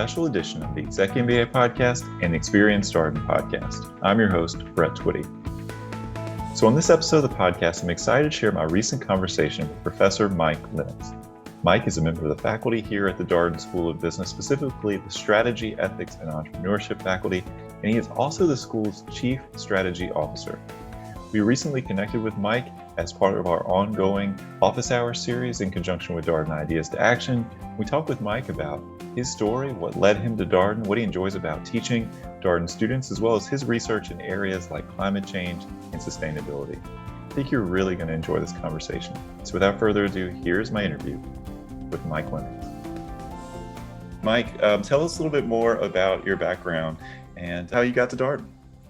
special edition of the ExecMBA podcast and the Experience Darden podcast. I'm your host, Brett Twitty. So on this episode of the podcast, I'm excited to share my recent conversation with Professor Mike Lenox. Mike is a member of the faculty here at the Darden School of Business, specifically the Strategy, Ethics, and Entrepreneurship faculty, and he is also the school's Chief Strategy Officer. We recently connected with Mike as part of our ongoing Office Hours series in conjunction with Darden Ideas to Action. We talked with Mike about his story, what led him to Darden, what he enjoys about teaching Darden students, as well as his research in areas like climate change and sustainability. I think you're really going to enjoy this conversation. So without further ado, here's my interview with Mike Lenox. Mike, tell us a little bit more about your background and how you got to Darden.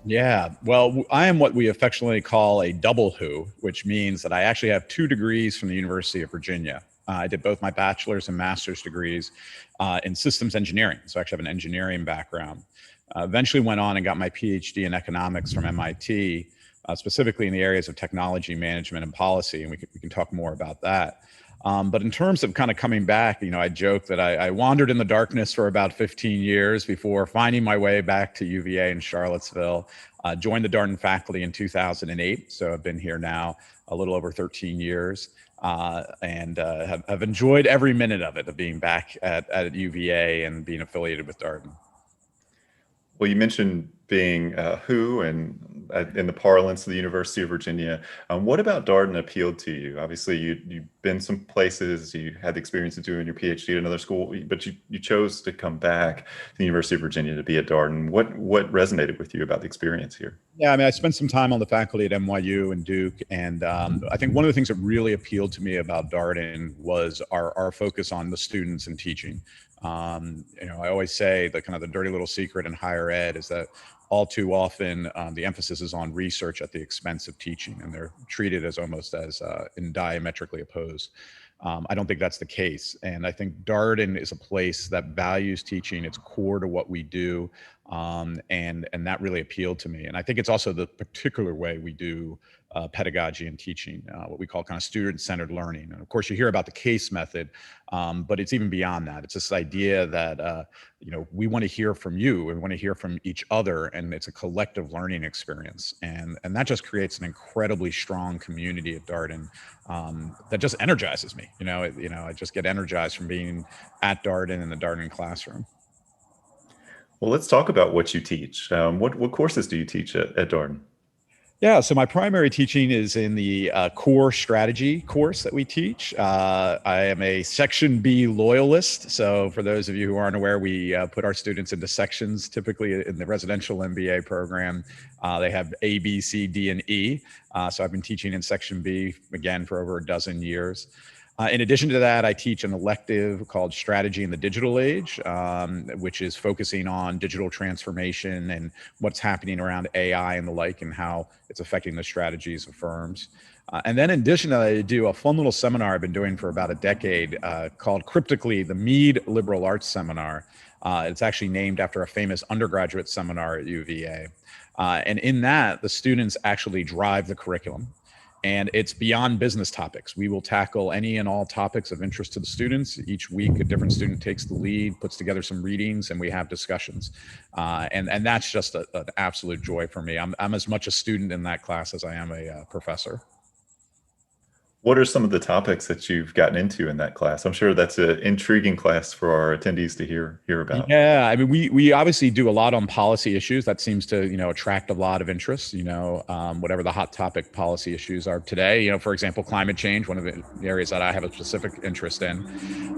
Yeah, well, I am what we affectionately call a double who, which means that I actually have 2 degrees from the University of Virginia. I did both my bachelor's and master's degrees in systems engineering. So I actually have an engineering background. Eventually went on and got my PhD in economics from MIT, specifically in the areas of technology management and policy. And we can talk more about that. But in terms of kind of coming back, I joke that I wandered in the darkness for about 15 years before finding my way back to UVA in Charlottesville, joined the Darden faculty in 2008. So I've been here now a little over 13 years and have enjoyed every minute of it, of being back at UVA and being affiliated with Darden. Well, you mentioned being who and in the parlance of the University of Virginia. What about Darden appealed to you? Obviously, you've been some places, you had the experience of doing your PhD at another school, but you chose to come back to the University of Virginia to be at Darden. What resonated with you about the experience here? Yeah, I spent some time on the faculty at NYU and Duke, and I think one of the things that really appealed to me about Darden was our focus on the students and teaching. I always say the kind of the dirty little secret in higher ed is that all too often the emphasis is on research at the expense of teaching, and they're treated as almost as diametrically opposed. I don't think that's the case. And I think Darden is a place that values teaching. It's core to what we do. And that really appealed to me. And I think it's also the particular way we do pedagogy and teaching, what we call kind of student-centered learning. And of course, you hear about the case method, but it's even beyond that. It's this idea that, we want to hear from you, we want to hear from each other, and it's a collective learning experience. And that just creates an incredibly strong community at Darden that just energizes me. I just get energized from being at Darden in the Darden classroom. Well, let's talk about what you teach. What courses do you teach at Darden? Yeah, so my primary teaching is in the core strategy course that we teach. I am a Section B loyalist. So for those of you who aren't aware, we put our students into sections. Typically in the residential MBA program, they have A, B, C, D, and E. So I've been teaching in Section B, again, for over a dozen years. In addition to that, I teach an elective called Strategy in the Digital Age, which is focusing on digital transformation and what's happening around AI and the like, and how it's affecting the strategies of firms. And then in addition to that, I do a fun little seminar I've been doing for about a decade called cryptically the Mead Liberal Arts Seminar. It's actually named after a famous undergraduate seminar at UVA. And in that, the students actually drive the curriculum. And it's beyond business topics. We will tackle any and all topics of interest to the students. Each week, a different student takes the lead, puts together some readings, and we have discussions. And that's just an absolute joy for me. I'm as much a student in that class as I am a professor. What are some of the topics that you've gotten into in that class? I'm sure that's an intriguing class for our attendees to hear about. Yeah, we obviously do a lot on policy issues. That seems to, attract a lot of interest, whatever the hot topic policy issues are today. For example, climate change, one of the areas that I have a specific interest in.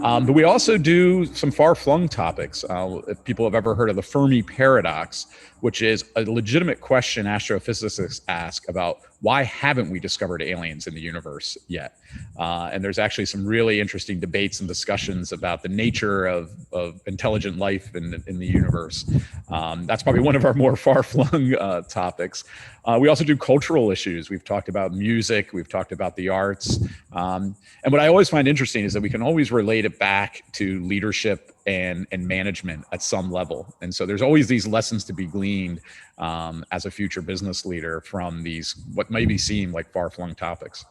But we also do some far-flung topics. If people have ever heard of the Fermi paradox, which is a legitimate question astrophysicists ask about why haven't we discovered aliens in the universe yet? And there's actually some really interesting debates and discussions about the nature of intelligent life in the universe. That's probably one of our more far-flung topics. We also do cultural issues. We've talked about music. We've talked about the arts. And what I always find interesting is that we can always relate it back to leadership and management at some level. And so there's always these lessons to be gleaned as a future business leader from these, what maybe seem like far-flung topics.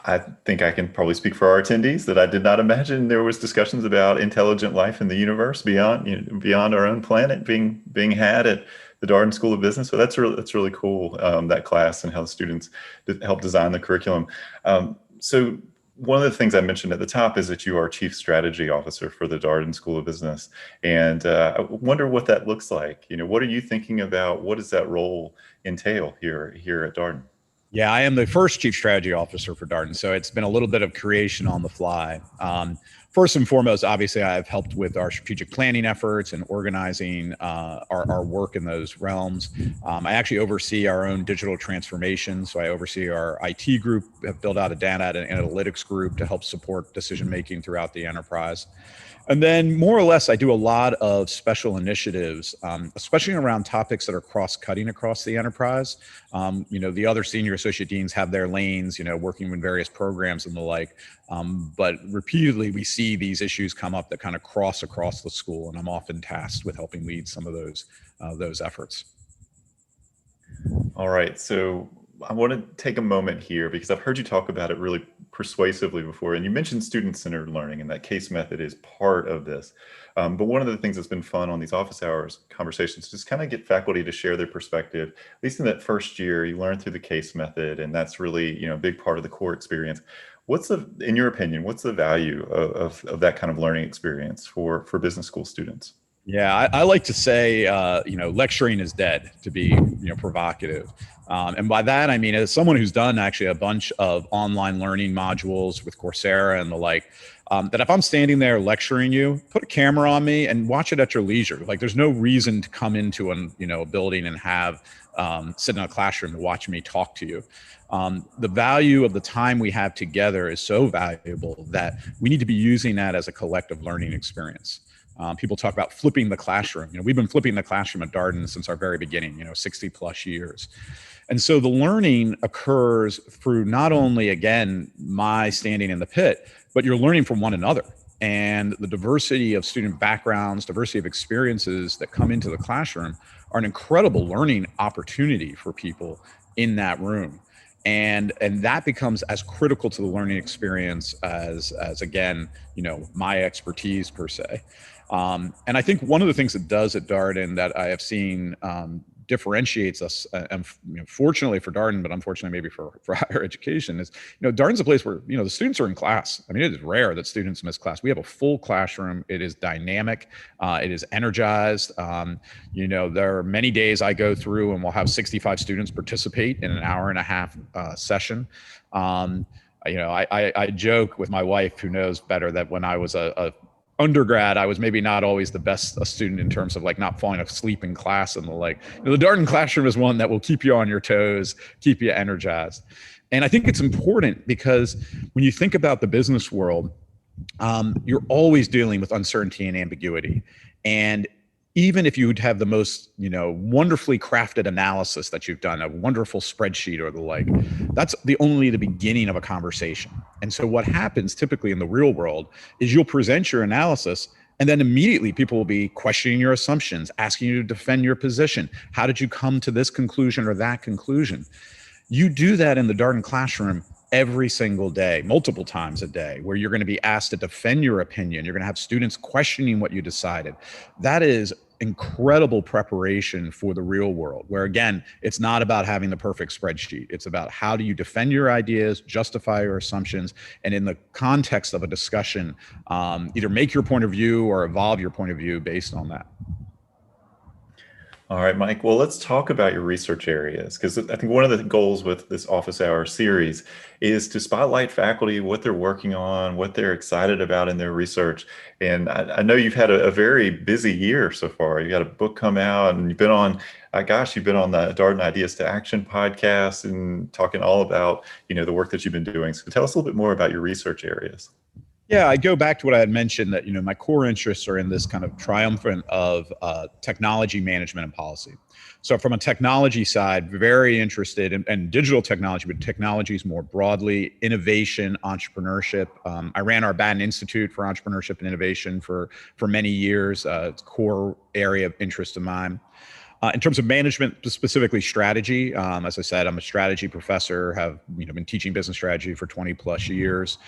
I think I can probably speak for our attendees that I did not imagine there was discussions about intelligent life in the universe beyond, beyond our own planet being had at the Darden School of Business. So that's really cool, that class and how the students help design the curriculum. So one of the things I mentioned at the top is that you are Chief Strategy Officer for the Darden School of Business. And I wonder what that looks like. What are you thinking about? What does that role entail here at Darden? Yeah, I am the first chief strategy officer for Darden, so it's been a little bit of creation on the fly. First and foremost, obviously, I've helped with our strategic planning efforts and organizing our work in those realms. I actually oversee our own digital transformation, so I oversee our IT group, have built out a data and analytics group to help support decision making throughout the enterprise. And then more or less, I do a lot of special initiatives, especially around topics that are cross-cutting across the enterprise. The other senior associate deans have their lanes, working with various programs and the like. But repeatedly, we see these issues come up that kind of cross across the school, and I'm often tasked with helping lead some of those efforts. All right, so I want to take a moment here because I've heard you talk about it really persuasively before, and you mentioned student-centered learning, and that case method is part of this. But one of the things that's been fun on these office hours conversations is just kind of get faculty to share their perspective. At least in that first year, you learn through the case method, and that's really a big part of the core experience. In your opinion, what's the value of that kind of learning experience for business school students? Yeah, I like to say, lecturing is dead, to be, provocative. And by that, I mean, as someone who's done actually a bunch of online learning modules with Coursera and the like, that if I'm standing there lecturing you, put a camera on me and watch it at your leisure. Like, there's no reason to come into a building and have sit in a classroom to watch me talk to you. The value of the time we have together is so valuable that we need to be using that as a collective learning experience. People talk about flipping the classroom. We've been flipping the classroom at Darden since our very beginning, 60 plus years. And so the learning occurs through not only, again, my standing in the pit, but you're learning from one another. And the diversity of student backgrounds, diversity of experiences that come into the classroom are an incredible learning opportunity for people in that room. And that becomes as critical to the learning experience as again, my expertise per se. And I think one of the things it does at Darden that I have seen differentiates us, and fortunately for Darden, but unfortunately maybe for higher education, is Darden's a place where the students are in class. I mean, it is rare that students miss class. We have a full classroom. It is dynamic. It is energized. There are many days I go through and we'll have 65 students participate in an hour and a half session. I joke with my wife, who knows better, that when I was a undergrad, I was maybe not always the best student in terms of like not falling asleep in class and the like. The Darden classroom is one that will keep you on your toes, keep you energized. And I think it's important because when you think about the business world, you're always dealing with uncertainty and ambiguity. And even if you would have the most, wonderfully crafted analysis that you've done, a wonderful spreadsheet or the like, that's only the beginning of a conversation. And so what happens typically in the real world is you'll present your analysis, and then immediately people will be questioning your assumptions, asking you to defend your position. How did you come to this conclusion or that conclusion? You do that in the Darden classroom every single day, multiple times a day, where you're going to be asked to defend your opinion. You're going to have students questioning what you decided. That is incredible preparation for the real world, where again, it's not about having the perfect spreadsheet. It's about how do you defend your ideas, justify your assumptions, and in the context of a discussion, either make your point of view or evolve your point of view based on that. All right, Mike. Well, let's talk about your research areas, because I think one of the goals with this office hour series is to spotlight faculty, what they're working on, what they're excited about in their research. And I know you've had a very busy year so far. You got a book come out, and you've been on, you've been on the Darden Ideas to Action podcast and talking all about, the work that you've been doing. So tell us a little bit more about your research areas. Yeah, I go back to what I had mentioned that, my core interests are in this kind of triumvirate of technology management and policy. So from a technology side, very interested in digital technology, but technologies more broadly, innovation, entrepreneurship. I ran our Batten Institute for Entrepreneurship and Innovation for many years. It's a core area of interest of mine. In terms of management, specifically strategy, as I said, I'm a strategy professor, have been teaching business strategy for 20 plus years,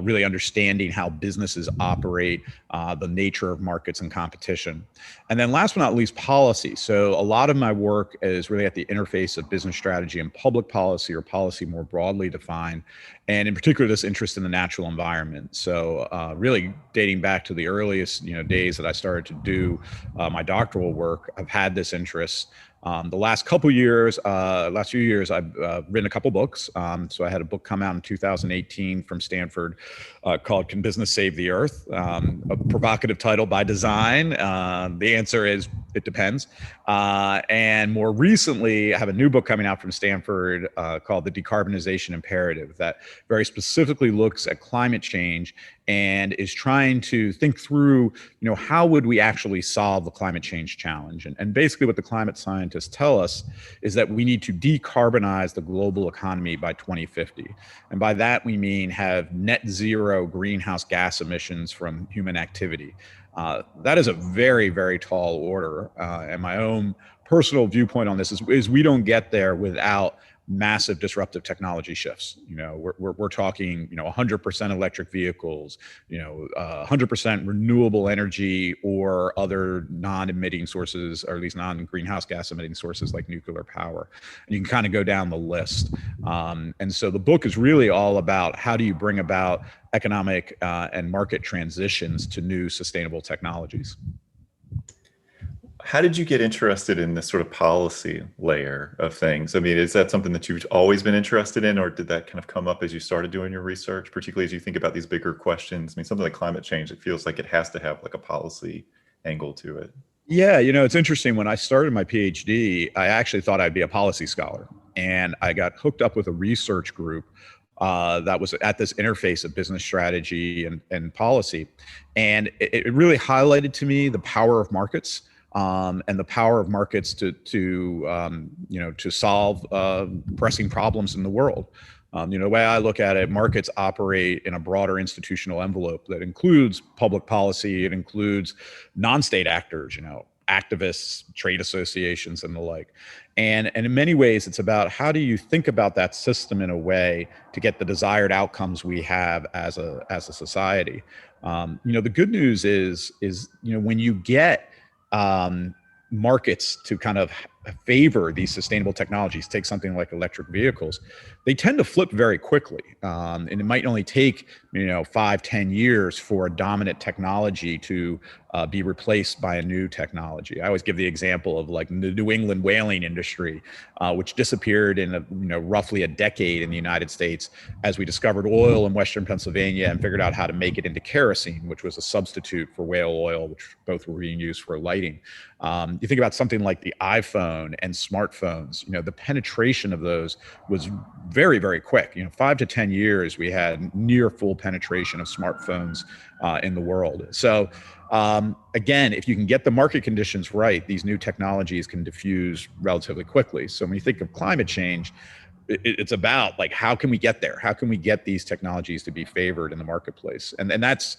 really understanding how businesses operate, the nature of markets and competition. And then last but not least, policy. So a lot of my work is really at the interface of business strategy and public policy, or policy more broadly defined, and in particular, this interest in the natural environment. So really dating back to the earliest days that I started to do my doctoral work, I've had this interest. The last few years, I've written a couple books. So I had a book come out in 2018 from Stanford called "Can Business Save the Earth?" A provocative title by design. The answer is it depends. And more recently, I have a new book coming out from Stanford called "The Decarbonization Imperative" that very specifically looks at climate change and is trying to think through, how would we actually solve the climate change challenge? And basically what the climate scientists tell us is that we need to decarbonize the global economy by 2050. And by that, we mean have net zero greenhouse gas emissions from human activity. That is a very, very tall order. And my own personal viewpoint on this is we don't get there without massive disruptive technology shifts. We're talking, 100% electric vehicles, 100% renewable energy or other non-emitting sources, or at least non-greenhouse gas emitting sources like nuclear power. And you can kind of go down the list. And so the book is really all about how do you bring about economic and market transitions to new sustainable technologies. How did you get interested in this sort of policy layer of things? I mean, is that something that you've always been interested in, or did that kind of come up as you started doing your research, particularly as you think about these bigger questions? I mean, something like climate change, it feels like it has to have like a policy angle to it. Yeah, it's interesting. When I started my PhD, I actually thought I'd be a policy scholar. And I got hooked up with a research group that was at this interface of business strategy and policy. And it really highlighted to me the power of markets. And the power of markets to solve pressing problems in the world. The way I look at it, markets operate in a broader institutional envelope that includes public policy. It includes non-state actors, activists, trade associations, and the like. And in many ways, it's about how do you think about that system in a way to get the desired outcomes we have as a society. The good news is when you get markets to kind of favor these sustainable technologies, take something like electric vehicles, they tend to flip very quickly. And it might only take, 5-10 years for a dominant technology to be replaced by a new technology. I always give the example of like the New England whaling industry, which disappeared in roughly a decade in the United States as we discovered oil in Western Pennsylvania and figured out how to make it into kerosene, which was a substitute for whale oil, which both were being used for lighting. You think about something like the iPhone and smartphones, the penetration of those was very, very quick. 5 to 10 years, we had near full penetration of smartphones in the world. So again, if you can get the market conditions right, these new technologies can diffuse relatively quickly. So when you think of climate change, it's about like, how can we get there? How can we get these technologies to be favored in the marketplace? And that's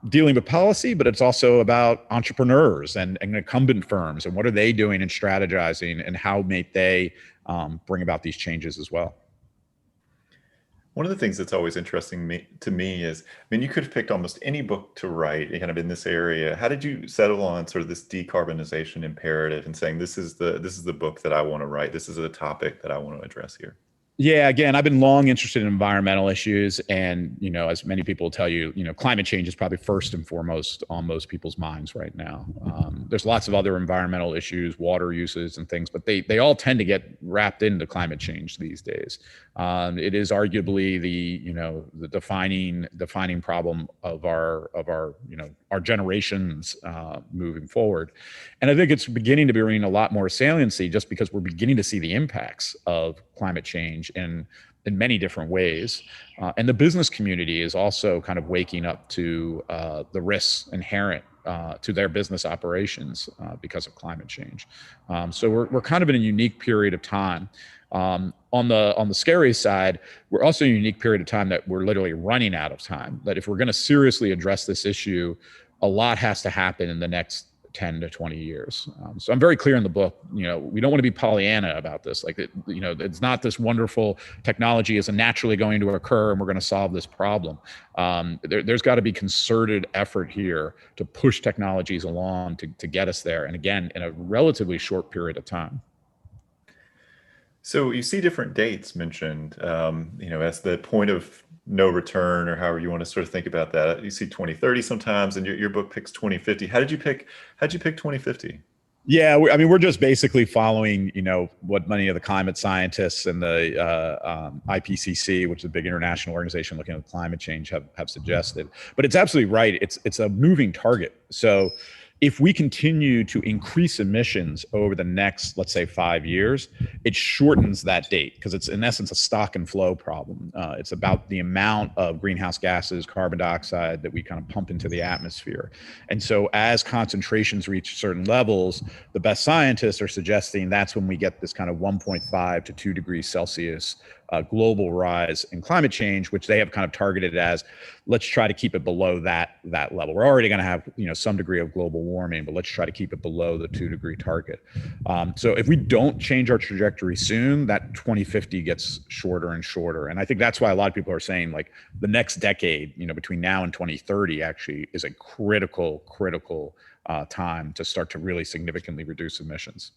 dealing with policy, but it's also about entrepreneurs and incumbent firms and what are they doing and strategizing and how may they bring about these changes as well. One of the things that's always interesting to me is, you could have picked almost any book to write kind of in this area. How did you settle on sort of this decarbonization imperative and saying, this is the book that I want to write. This is the topic that I want to address here? Yeah, again, I've been long interested in environmental issues, and as many people tell you, climate change is probably first and foremost on most people's minds right now. There's lots of other environmental issues, water uses and things, but they all tend to get wrapped into climate change these days. It is arguably the defining problem of our generations moving forward, and I think it's beginning to be a lot more saliency just because we're beginning to see the impacts of climate change in many different ways. And the business community is also kind of waking up to the risks inherent to their business operations because of climate change. So we're kind of in a unique period of time. On the scary side, we're also in a unique period of time that we're literally running out of time. That if we're going to seriously address this issue, a lot has to happen in the next 10 to 20 years. So I'm very clear in the book, we don't want to be Pollyanna about this. Like, it's not this wonderful technology is naturally going to occur and we're going to solve this problem. There's got to be concerted effort here to push technologies along to get us there. And again, in a relatively short period of time. So you see different dates mentioned, as the point of no return, or however you want to sort of think about that. You see 2030 sometimes, and your book picks 2050. How'd you pick 2050? Yeah, we're just basically following, what many of the climate scientists and the IPCC, which is a big international organization looking at climate change, have suggested. But it's absolutely right. It's a moving target. So if we continue to increase emissions over the next, let's say, 5 years, it shortens that date because it's in essence a stock and flow problem. It's about the amount of greenhouse gases, carbon dioxide that we kind of pump into the atmosphere. And so as concentrations reach certain levels, the best scientists are suggesting that's when we get this kind of 1.5 to 2 degrees Celsius global rise in climate change, which they have kind of targeted as, let's try to keep it below that level. We're already going to have some degree of global warming, but let's try to keep it below the 2 degree target. So if we don't change our trajectory soon, that 2050 gets shorter and shorter. And I think that's why a lot of people are saying like the next decade, between now and 2030 actually is a critical time to start to really significantly reduce emissions.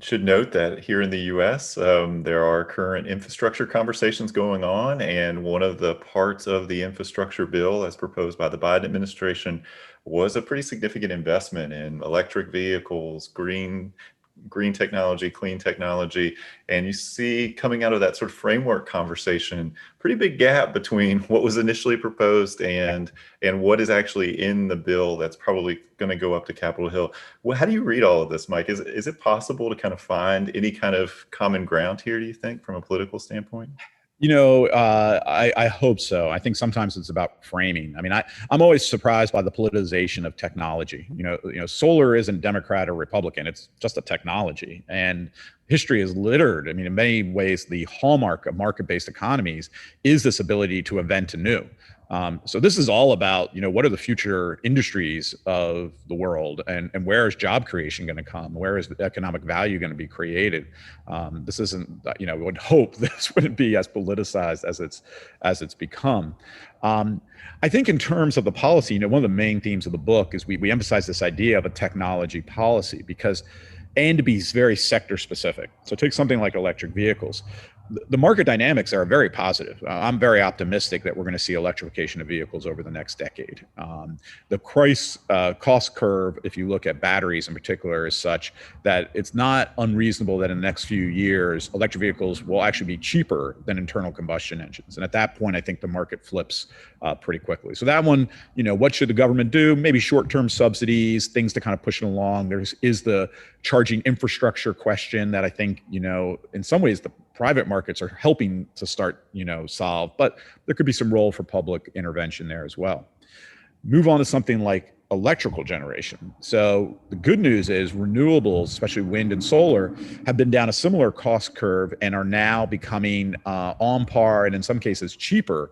Should note that here in the US, there are current infrastructure conversations going on, and one of the parts of the infrastructure bill as proposed by the Biden administration was a pretty significant investment in electric vehicles, green technology, clean technology. And you see coming out of that sort of framework conversation, pretty big gap between what was initially proposed and what is actually in the bill that's probably going to go up to Capitol Hill. Well, how do you read all of this, Mike? Is it possible to kind of find any kind of common ground here, do you think, from a political standpoint? I hope so. I think sometimes it's about framing. I mean, I'm always surprised by the politicization of technology. Solar isn't Democrat or Republican. It's just a technology. And history is littered. I mean, in many ways, the hallmark of market-based economies is this ability to invent anew. So this is all about, what are the future industries of the world and where is job creation going to come? Where is the economic value going to be created? This isn't, I would hope this wouldn't be as politicized as it's become. I think in terms of the policy, one of the main themes of the book is we emphasize this idea of a technology policy and to be very sector specific. So take something like electric vehicles. The market dynamics are very positive. I'm very optimistic that we're going to see electrification of vehicles over the next decade. The cost curve, if you look at batteries in particular, is such that it's not unreasonable that in the next few years, electric vehicles will actually be cheaper than internal combustion engines. And at that point, I think the market flips pretty quickly. So that one, what should the government do? Maybe short-term subsidies, things to kind of push it along. Is the charging infrastructure question that I think, in some ways the private markets are helping to start, solve, but there could be some role for public intervention there as well. Move on to something like electrical generation. So the good news is renewables, especially wind and solar, have been down a similar cost curve and are now becoming on par and in some cases cheaper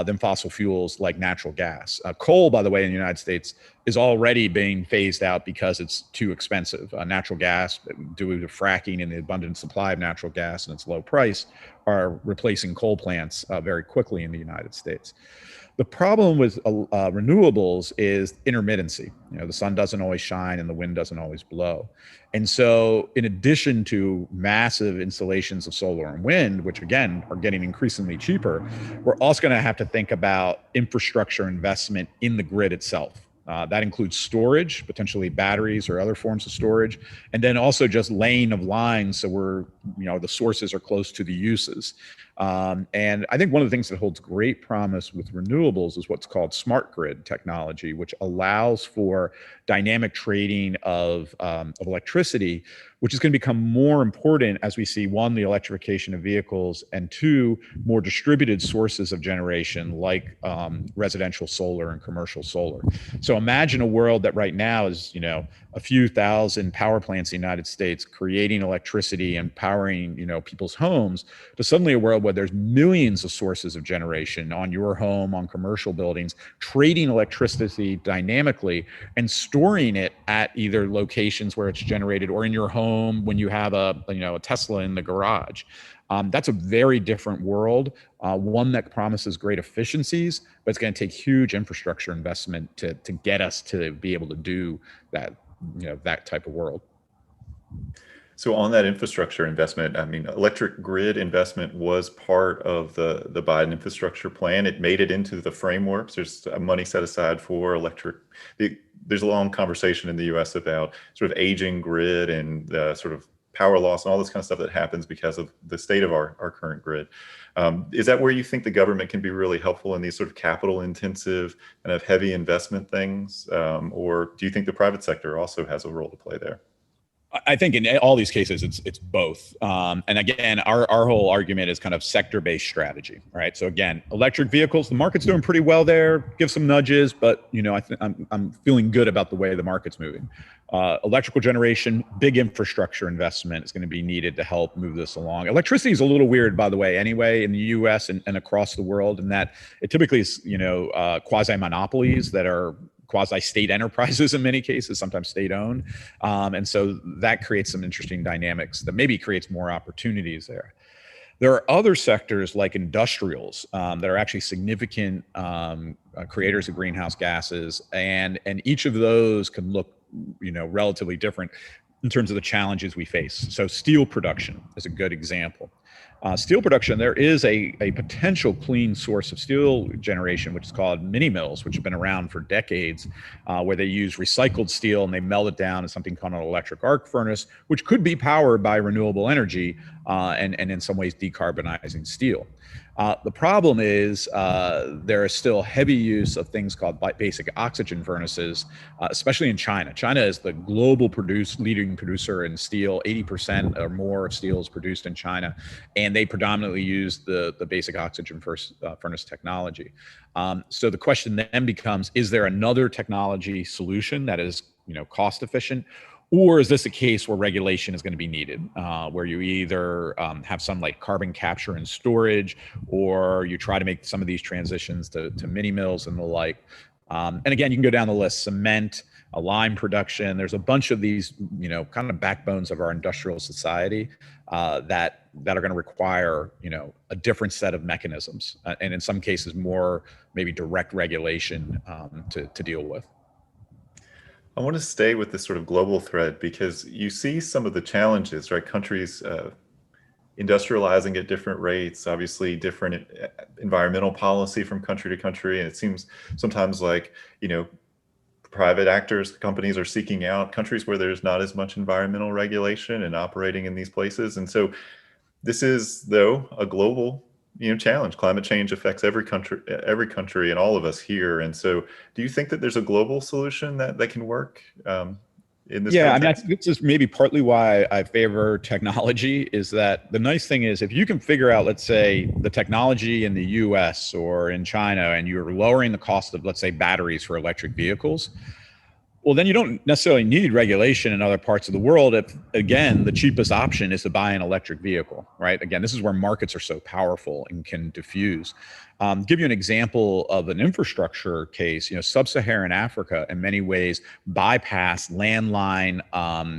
than fossil fuels like natural gas. Coal, by the way, in the United States is already being phased out because it's too expensive. Natural gas, due to fracking and the abundant supply of natural gas and its low price, are replacing coal plants very quickly in the United States. The problem with renewables is intermittency. The sun doesn't always shine and the wind doesn't always blow. And so in addition to massive installations of solar and wind, which again are getting increasingly cheaper, we're also going to have to think about infrastructure investment in the grid itself. That includes storage, potentially batteries or other forms of storage, and then also just laying of lines so the sources are close to the uses. And I think one of the things that holds great promise with renewables is what's called smart grid technology, which allows for dynamic trading of electricity, which is going to become more important as we see, one, the electrification of vehicles, and two, more distributed sources of generation like residential solar and commercial solar. So imagine a world that right now is, a few thousand power plants in the United States creating electricity and powering, people's homes, to suddenly a world where there's millions of sources of generation on your home, on commercial buildings, trading electricity dynamically and storing it at either locations where it's generated or in your home when you have a Tesla in the garage. That's a very different world, one that promises great efficiencies, but it's going to take huge infrastructure investment to get us to be able to do that, that type of world. So on that infrastructure investment, I mean, electric grid investment was part of the Biden infrastructure plan. It made it into the frameworks. There's money set aside for electric. There's a long conversation in the U.S. about sort of aging grid and the sort of power loss and all this kind of stuff that happens because of the state of our current grid. Is that where you think the government can be really helpful in these sort of capital intensive kind of heavy investment things? Or do you think the private sector also has a role to play there? I think in all these cases, it's both. And again, our whole argument is kind of sector-based strategy, right? So again, electric vehicles, the market's doing pretty well there. Give some nudges, but I'm feeling good about the way the market's moving. Electrical generation, big infrastructure investment is going to be needed to help move this along. Electricity is a little weird, by the way, anyway, in the U.S. and across the world, in that it typically is quasi-monopolies that are quasi-state enterprises in many cases, sometimes state-owned. And so that creates some interesting dynamics that maybe creates more opportunities there. There are other sectors like industrials that are actually significant creators of greenhouse gases. And each of those can look, relatively different in terms of the challenges we face. So steel production is a good example. Steel production, there is a potential clean source of steel generation, which is called mini mills, which have been around for decades, where they use recycled steel and they melt it down in something called an electric arc furnace, which could be powered by renewable energy and in some ways decarbonizing steel. The problem is there is still heavy use of things called basic oxygen furnaces, especially in China. China is the global leading producer in steel. 80% or more of steel is produced in China, and they predominantly use the basic oxygen furnace technology. So the question then becomes, is there another technology solution that is cost efficient? Or is this a case where regulation is going to be needed, where you either have some like carbon capture and storage, or you try to make some of these transitions to mini mills and the like. And again, you can go down the list: cement, lime production. There's a bunch of these, kind of backbones of our industrial society that are going to require, a different set of mechanisms, and in some cases more maybe direct regulation to deal with. I want to stay with this sort of global thread because you see some of the challenges, right? Countries industrializing at different rates, obviously different environmental policy from country to country. And it seems sometimes like, private actors, companies are seeking out countries where there's not as much environmental regulation and operating in these places. And so this is, though, a global challenge. Climate change affects every country and all of us here. And so do you think that there's a global solution that can work in this context? I think this is maybe partly why I favor technology, is that the nice thing is if you can figure out, let's say, the technology in the US or in China, and you're lowering the cost of, let's say, batteries for electric vehicles, well, then you don't necessarily need regulation in other parts of the world if, again, the cheapest option is to buy an electric vehicle, right? Again, this is where markets are so powerful and can diffuse. Give you an example of an infrastructure case. Sub-Saharan Africa in many ways bypassed landline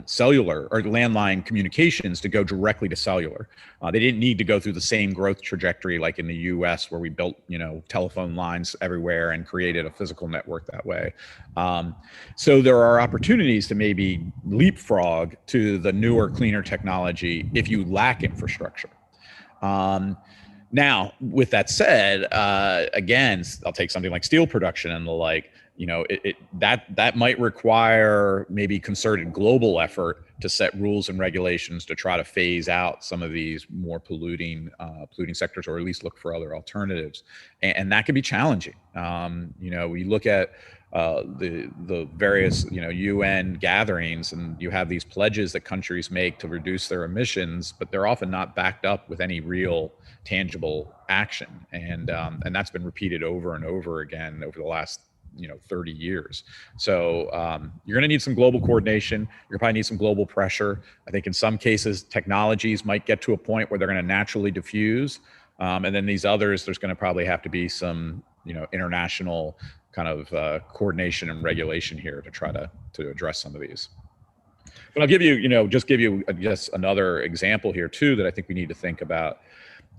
cellular or landline communications to go directly to cellular. They didn't need to go through the same growth trajectory like in the US, where we built telephone lines everywhere and created a physical network that way. So there are opportunities to maybe leapfrog to the newer, cleaner technology if you lack infrastructure. Now, with that said, again, I'll take something like steel production and the like. That might require maybe concerted global effort to set rules and regulations to try to phase out some of these more polluting sectors, or at least look for other alternatives, and that can be challenging. We look at the various UN gatherings, and you have these pledges that countries make to reduce their emissions, but they're often not backed up with any real tangible action, and that's been repeated over and over again over the last 30 years. So you're going to need some global coordination. You're probably need some global pressure. I think in some cases, technologies might get to a point where they're going to naturally diffuse. And then these others, there's going to probably have to be some, international kind of coordination and regulation here to try to address some of these. But I'll give you, just another example here too that I think we need to think about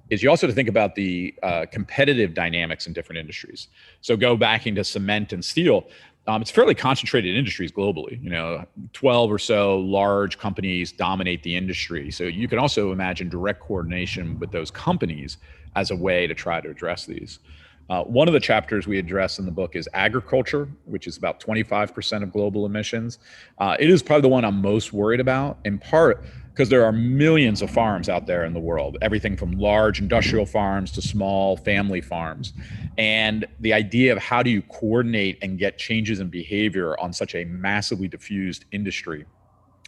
is you also to think about the competitive dynamics in different industries. So go back into cement and steel. It's fairly concentrated industries globally. 12 or so large companies dominate the industry. So you can also imagine direct coordination with those companies as a way to try to address these. One of the chapters we address in the book is agriculture, which is about 25% of global emissions. It is probably the one I'm most worried about, in part because there are millions of farms out there in the world, everything from large industrial farms to small family farms. And the idea of how do you coordinate and get changes in behavior on such a massively diffused industry,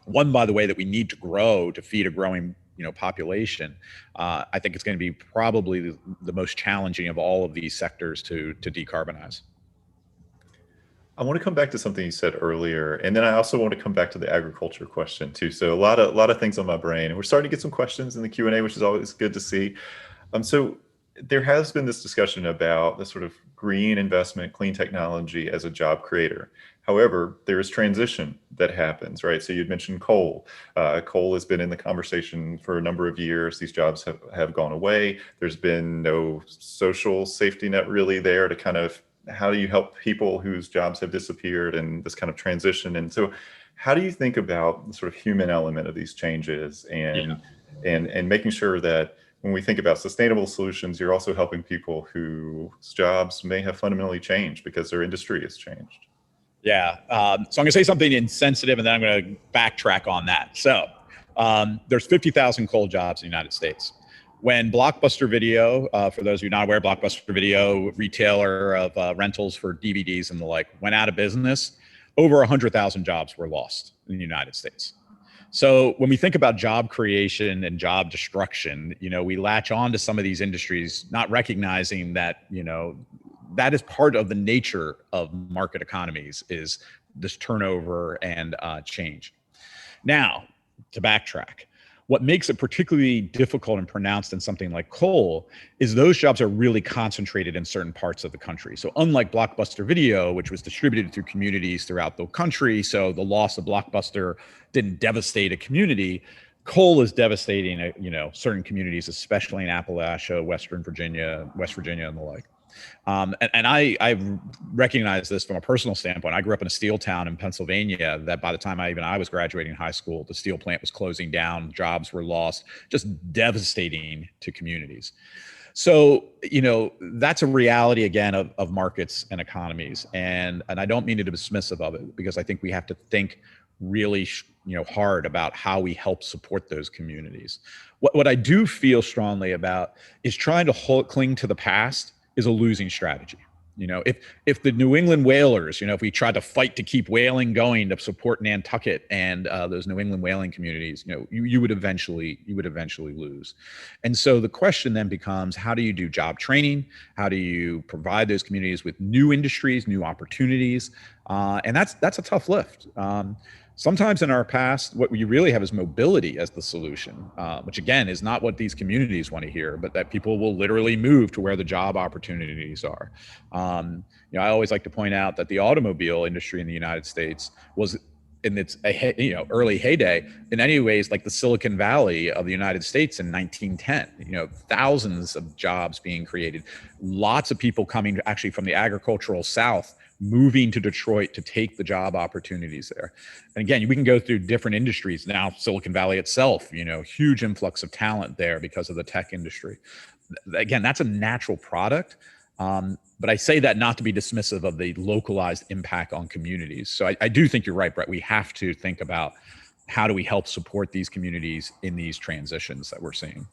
one, by the way, that we need to grow to feed a growing population, I think it's going to be probably the most challenging of all of these sectors to decarbonize. I want to come back to something you said earlier, and then I also want to come back to the agriculture question too. So a lot of things on my brain, and we're starting to get some questions in the Q&A, which is always good to see. So there has been this discussion about the sort of green investment, clean technology as a job creator. However, there is transition that happens, right? So you'd mentioned coal. Coal has been in the conversation for a number of years. These jobs have gone away. There's been no social safety net really there to kind of, how do you help people whose jobs have disappeared and this kind of transition? And so how do you think about the sort of human element of these changes and making sure that when we think about sustainable solutions, you're also helping people whose jobs may have fundamentally changed because their industry has changed? Yeah. So I'm going to say something insensitive, and then I'm going to backtrack on that. So there's 50,000 coal jobs in the United States. When Blockbuster Video, for those of you not aware, Blockbuster Video, retailer of rentals for DVDs and the like, went out of business, over 100,000 jobs were lost in the United States. So when we think about job creation and job destruction, we latch on to some of these industries, not recognizing that, that is part of the nature of market economies, is this turnover and change. Now, to backtrack, what makes it particularly difficult and pronounced in something like coal is those jobs are really concentrated in certain parts of the country. So unlike Blockbuster Video, which was distributed through communities throughout the country, so the loss of Blockbuster didn't devastate a community, coal is devastating, certain communities, especially in Appalachia, West Virginia, and the like. And I recognize this from a personal standpoint. I grew up in a steel town in Pennsylvania that by the time I was graduating high school, the steel plant was closing down, jobs were lost, just devastating to communities. So, that's a reality again of markets and economies. And I don't mean to be dismissive of it, because I think we have to think really, hard about how we help support those communities. What I do feel strongly about is trying to cling to the past is a losing strategy. If the New England whalers, if we tried to fight to keep whaling going to support Nantucket and those New England whaling communities, you would eventually lose. And so the question then becomes, how do you do job training? How do you provide those communities with new industries, new opportunities? And that's a tough lift. Sometimes in our past, what we really have is mobility as the solution, which again is not what these communities want to hear, but that people will literally move to where the job opportunities are. I always like to point out that the automobile industry in the United States was in its early heyday, in any ways, like the Silicon Valley of the United States in 1910. Thousands of jobs being created, lots of people coming actually from the agricultural South, moving to Detroit to take the job opportunities there. And again, we can go through different industries. Now, Silicon Valley itself, huge influx of talent there because of the tech industry. Again, that's a natural product. But I say that not to be dismissive of the localized impact on communities. So I do think you're right, Brett. We have to think about how do we help support these communities in these transitions that we're seeing.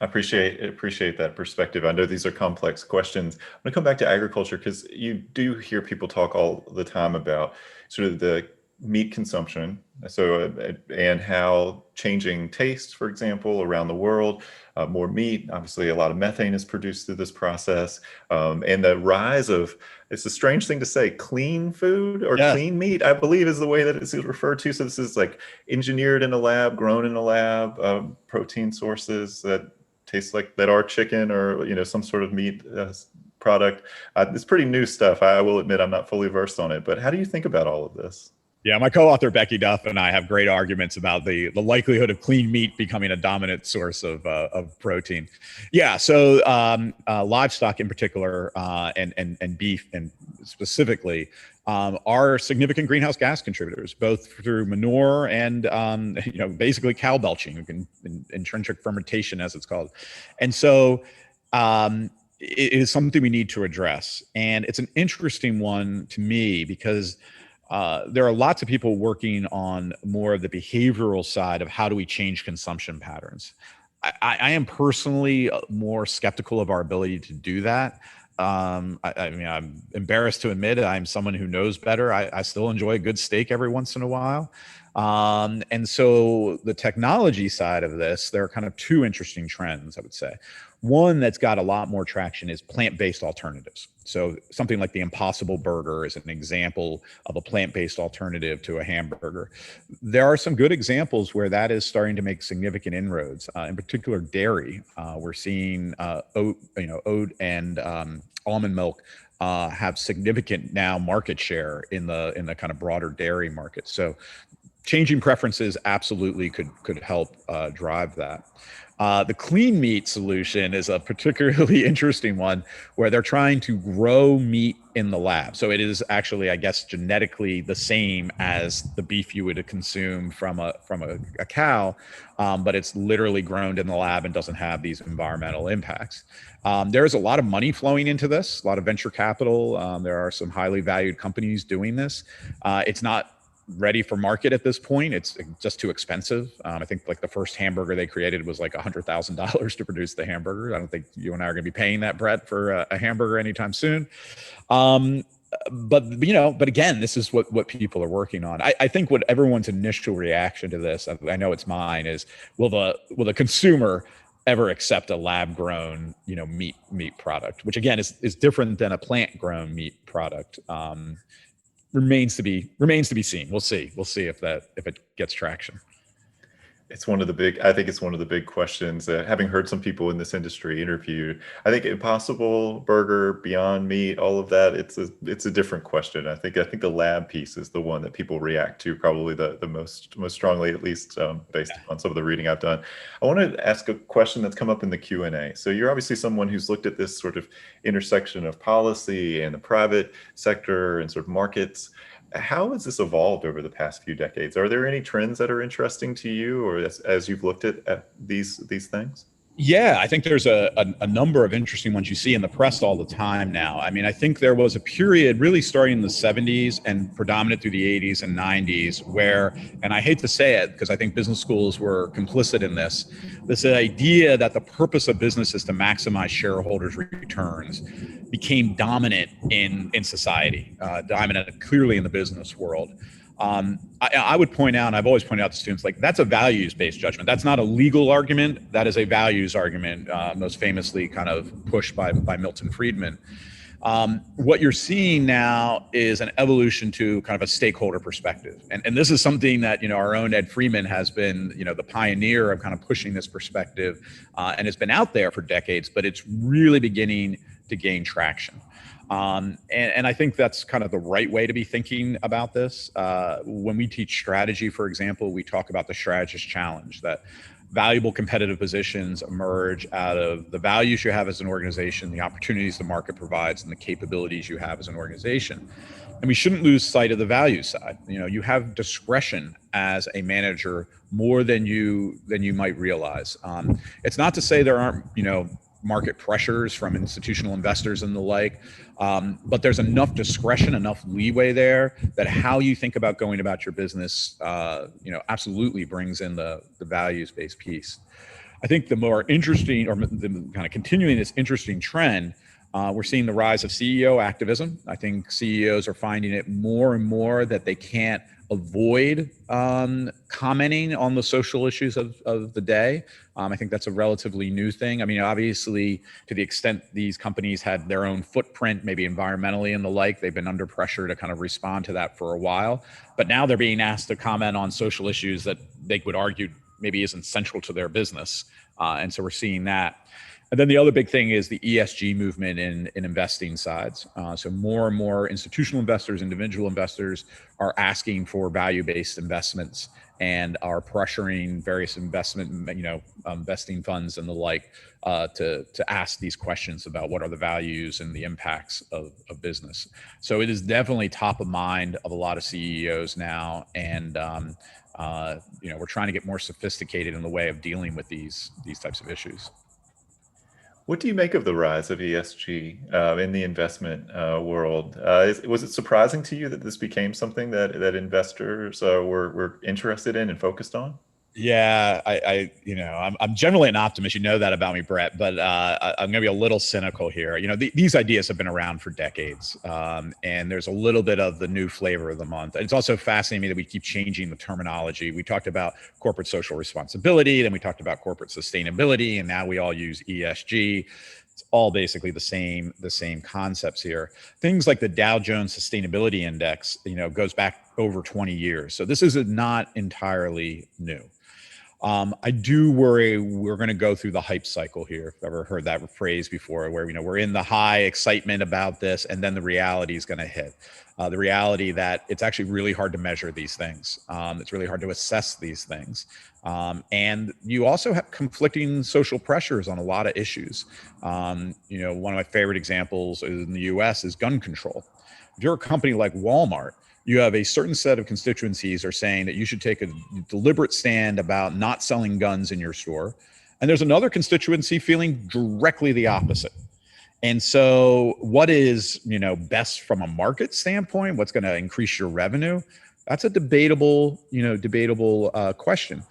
I appreciate that perspective. I know these are complex questions. I'm going to come back to agriculture because you do hear people talk all the time about sort of the meat consumption. So, and how changing tastes, for example, around the world, more meat, obviously a lot of methane is produced through this process. And the rise of, it's a strange thing to say, clean food or Yes. clean meat, I believe is the way that it's referred to. So this is like engineered in a lab, grown in a lab, protein sources that taste like, that are chicken or, some sort of meat product. It's pretty new stuff. I will admit I'm not fully versed on it, but how do you think about all of this? Yeah, my co-author Becky Duff and I have great arguments about the likelihood of clean meat becoming a dominant source of protein. Yeah, so livestock in particular, and beef and specifically, are significant greenhouse gas contributors, both through manure and basically cow belching, intrinsic fermentation, as it's called, and so. It is something we need to address, and it's an interesting one to me because there are lots of people working on more of the behavioral side of how do we change consumption patterns. I am personally more skeptical of our ability to do that. I mean, I'm embarrassed to admit it. I'm someone who knows better. I still enjoy a good steak every once in a while. And so the technology side of this, there are kind of two interesting trends, I would say. One that's got a lot more traction is plant-based alternatives. So something like the Impossible Burger is an example of a plant-based alternative to a hamburger. There are some good examples where that is starting to make significant inroads. In particular, dairy. We're seeing oat and almond milk have significant now market share in the kind of broader dairy market. So changing preferences absolutely could help drive that. The clean meat solution is a particularly interesting one where they're trying to grow meat in the lab. So it is actually, I guess, genetically the same as the beef you would consume from a cow, but it's literally grown in the lab and doesn't have these environmental impacts. There's a lot of money flowing into this, a lot of venture capital. There are some highly valued companies doing this. It's not ready for market at this point. It's just too expensive. I think like the first hamburger they created was like $100,000 to produce the hamburger. I don't think you and I are going to be paying that, Brett, for a hamburger anytime soon. But again, this is what people are working on. I think what everyone's initial reaction to this, I know it's mine, is will the consumer ever accept a lab grown meat product, which again is different than a plant grown meat product. Remains to be seen. We'll see if it gets traction. I think it's one of the big questions. Having heard some people in this industry interviewed, I think Impossible Burger, Beyond Meat, all of that, it's a different question. I think the lab piece is the one that people react to probably the most strongly, at least based on some of the reading I've done. I want to ask a question that's come up in the Q&A. So you're obviously someone who's looked at this sort of intersection of policy and the private sector and sort of markets. How has this evolved over the past few decades? Are there any trends that are interesting to you, or as you've looked at these things? Yeah, I think there's a number of interesting ones you see in the press all the time now. I mean, I think there was a period really starting in the 70s and predominant through the 80s and 90s where, and I hate to say it because I think business schools were complicit in this idea that the purpose of business is to maximize shareholders' returns became dominant in society, dominant clearly in the business world. I would point out, and I've always pointed out to students, like that's a values-based judgment. That's not a legal argument. That is a values argument, most famously kind of pushed by Milton Friedman. What you're seeing now is an evolution to kind of a stakeholder perspective. And this is something that, our own Ed Freeman has been, the pioneer of kind of pushing this perspective, and it's been out there for decades, but it's really beginning to gain traction. And I think that's kind of the right way to be thinking about this. When we teach strategy, for example, we talk about the strategist challenge, that valuable competitive positions emerge out of the values you have as an organization, the opportunities the market provides, and the capabilities you have as an organization. And we shouldn't lose sight of the value side. You have discretion as a manager more than you might realize. It's not to say there aren't, market pressures from institutional investors and the like, but there's enough discretion, enough leeway there that how you think about going about your business, absolutely brings in the values-based piece. I think the more interesting, or the kind of continuing this interesting trend, we're seeing the rise of CEO activism. I think CEOs are finding it more and more that they can't avoid commenting on the social issues of the day. I think that's a relatively new thing. I mean, obviously, to the extent these companies had their own footprint, maybe environmentally and the like, they've been under pressure to kind of respond to that for a while. But now they're being asked to comment on social issues that they would argue maybe isn't central to their business. And so we're seeing that. And then the other big thing is the ESG movement in investing sides. So more and more institutional investors, individual investors are asking for value-based investments and are pressuring various investing funds and the like to ask these questions about what are the values and the impacts of business. So it is definitely top of mind of a lot of CEOs now, and we're trying to get more sophisticated in the way of dealing with these types of issues. What do you make of the rise of ESG in the investment world? Was it surprising to you that this became something that investors were interested in and focused on? Yeah, I'm generally an optimist. You know that about me, Brett. But I'm going to be a little cynical here. These ideas have been around for decades, and there's a little bit of the new flavor of the month. It's also fascinating to me that we keep changing the terminology. We talked about corporate social responsibility, then we talked about corporate sustainability, and now we all use ESG. It's all basically the same concepts here. Things like the Dow Jones Sustainability Index, goes back over 20 years. So this is not entirely new. I do worry we're going to go through the hype cycle here. If you've ever heard that phrase before, where we're in the high excitement about this, and then the reality is going to hit. The reality that it's actually really hard to measure these things. It's really hard to assess these things. And you also have conflicting social pressures on a lot of issues. One of my favorite examples in the US is gun control. If you're a company like Walmart, you have a certain set of constituencies are saying that you should take a deliberate stand about not selling guns in your store. And there's another constituency feeling directly the opposite. And so what is, best from a market standpoint? What's going to increase your revenue? That's a debatable question.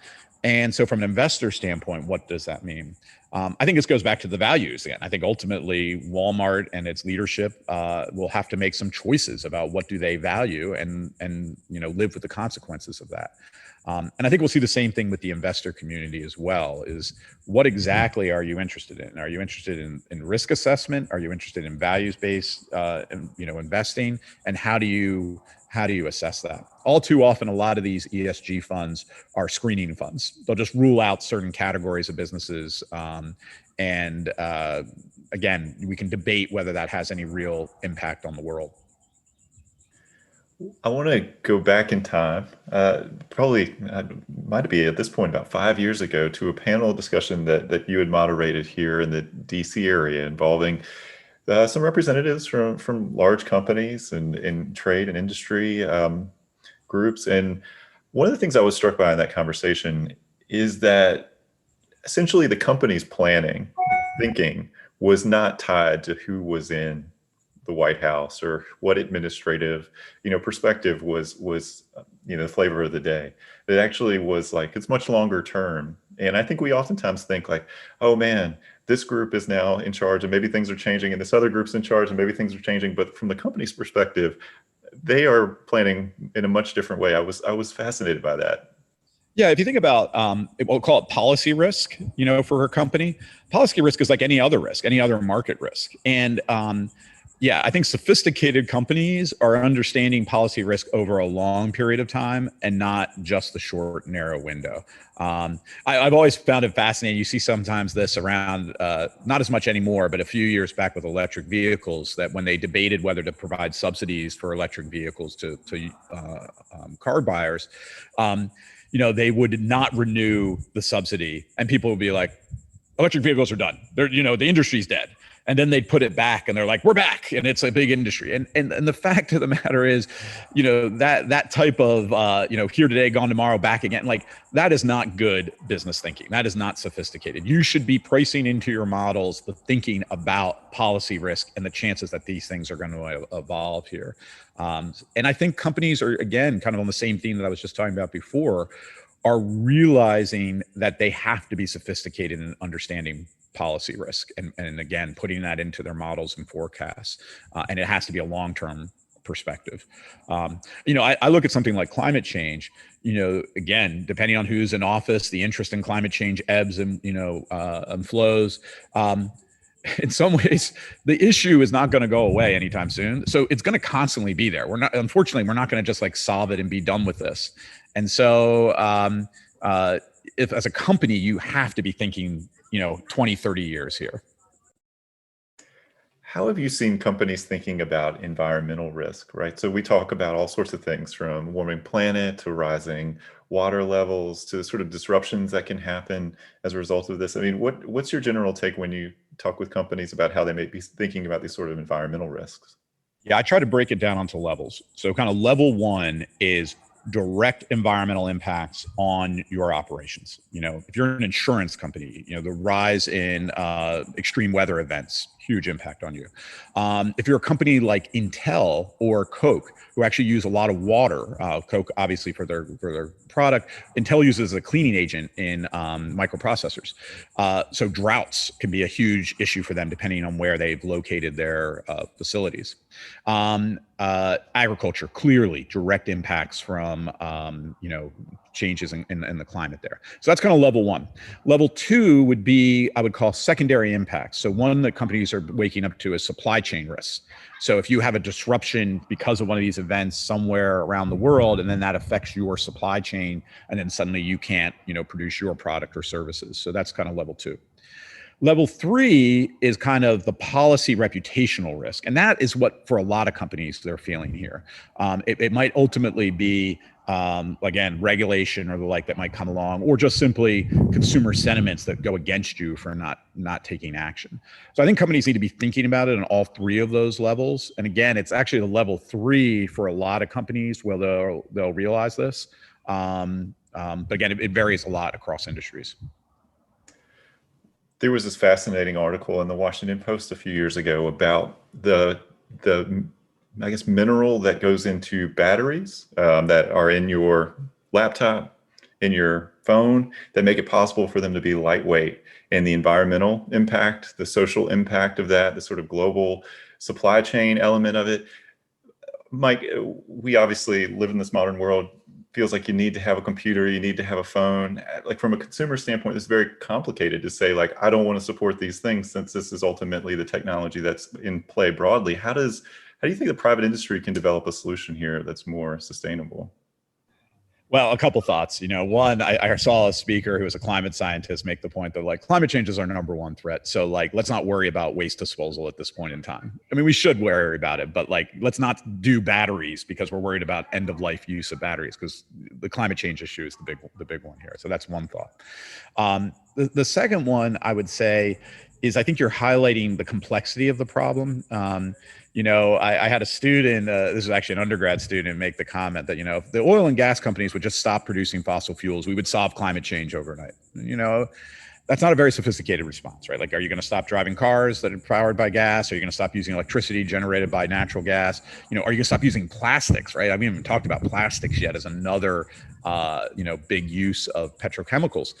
And so from an investor standpoint, what does that mean? I think this goes back to the values again. I think ultimately Walmart and its leadership will have to make some choices about what do they value and live with the consequences of that. And I think we'll see the same thing with the investor community as well, is what exactly are you interested in? Are you interested in risk assessment? Are you interested in values-based investing? And how do you assess that? All too often, a lot of these ESG funds are screening funds. They'll just rule out certain categories of businesses. Again, we can debate whether that has any real impact on the world. I want to go back in time, probably might be at this point about 5 years ago, to a panel discussion that you had moderated here in the DC area involving some representatives from large companies and in trade and industry groups. And one of the things I was struck by in that conversation is that essentially the company's planning, thinking was not tied to who was in the White House or what administrative, perspective was the flavor of the day. It actually was like, it's much longer term. And I think we oftentimes think like, oh man, this group is now in charge and maybe things are changing, and this other group's in charge and maybe things are changing. But from the company's perspective, they are planning in a much different way. I was fascinated by that. Yeah, if you think about, we'll call it policy risk, for her company, policy risk is like any other risk, any other market risk. And yeah, I think sophisticated companies are understanding policy risk over a long period of time and not just the short, narrow window. I've always found it fascinating. You see sometimes this around, not as much anymore, but a few years back with electric vehicles, that when they debated whether to provide subsidies for electric vehicles to car buyers, they would not renew the subsidy, and people would be like, electric vehicles are done. They're, the industry's dead. And then they'd put it back and they're like, we're back. And it's a big industry. And the fact of the matter is, that type of, here today, gone tomorrow, back again, like that is not good business thinking. That is not sophisticated. You should be pricing into your models the thinking about policy risk and the chances that these things are going to evolve here. And I think companies are, again, kind of on the same theme that I was just talking about before, are realizing that they have to be sophisticated in understanding policy risk and again, putting that into their models and forecasts. And it has to be a long-term perspective. I look at something like climate change. Again, depending on who's in office, the interest in climate change ebbs and and flows. In some ways, the issue is not going to go away anytime soon. So it's going to constantly be there. Unfortunately, we're not going to just like solve it and be done with this. And so if as a company, you have to be thinking, 20, 30 years here. How have you seen companies thinking about environmental risk, right? So we talk about all sorts of things from warming planet to rising water levels to sort of disruptions that can happen as a result of this. I mean, what's your general take when you talk with companies about how they may be thinking about these sort of environmental risks? Yeah, I try to break it down onto levels. So kind of level one is direct environmental impacts on your operations. If you're an insurance company, the rise in extreme weather events, huge impact on you. If you're a company like Intel or Coke, who actually use a lot of water, Coke obviously for their product, Intel uses a cleaning agent in microprocessors. So droughts can be a huge issue for them depending on where they've located their facilities. Agriculture, clearly direct impacts from changes in the climate there. So that's kind of level one. Level two would be, I would call secondary impacts. So one that companies are waking up to is supply chain risks. So if you have a disruption because of one of these events somewhere around the world, and then that affects your supply chain, and then suddenly you can't, produce your product or services. So that's kind of level two. Level three is kind of the policy reputational risk. And that is what, for a lot of companies, they're feeling here. It might ultimately be, again, regulation or the like that might come along, or just simply consumer sentiments that go against you for not taking action. So I think companies need to be thinking about it on all three of those levels. And again, it's actually the level three for a lot of companies where they'll realize this. But again, it varies a lot across industries. There was this fascinating article in the Washington Post a few years ago about the I guess, mineral that goes into batteries that are in your laptop, in your phone, that make it possible for them to be lightweight, and the environmental impact, the social impact of that, the sort of global supply chain element of it. Mike, we obviously live in this modern world. Feels like you need to have a computer, you need to have a phone. Like from a consumer standpoint, it's very complicated to say, like, I don't want to support these things since this is ultimately the technology that's in play broadly. How do you think the private industry can develop a solution here that's more sustainable? Well, a couple thoughts. One, I saw a speaker who was a climate scientist make the point that like climate change is our number one threat. So like, let's not worry about waste disposal at this point in time. I mean, we should worry about it, but like, let's not do batteries because we're worried about end of life use of batteries, because the climate change issue is the big one here. So that's one thought. The second one I would say is I think you're highlighting the complexity of the problem. I had a student, this is actually an undergrad student, make the comment that, if the oil and gas companies would just stop producing fossil fuels, we would solve climate change overnight. That's not a very sophisticated response, right? Like, are you going to stop driving cars that are powered by gas? Are you going to stop using electricity generated by natural gas? Are you going to stop using plastics, right? I haven't even talked about plastics yet as another, big use of petrochemicals.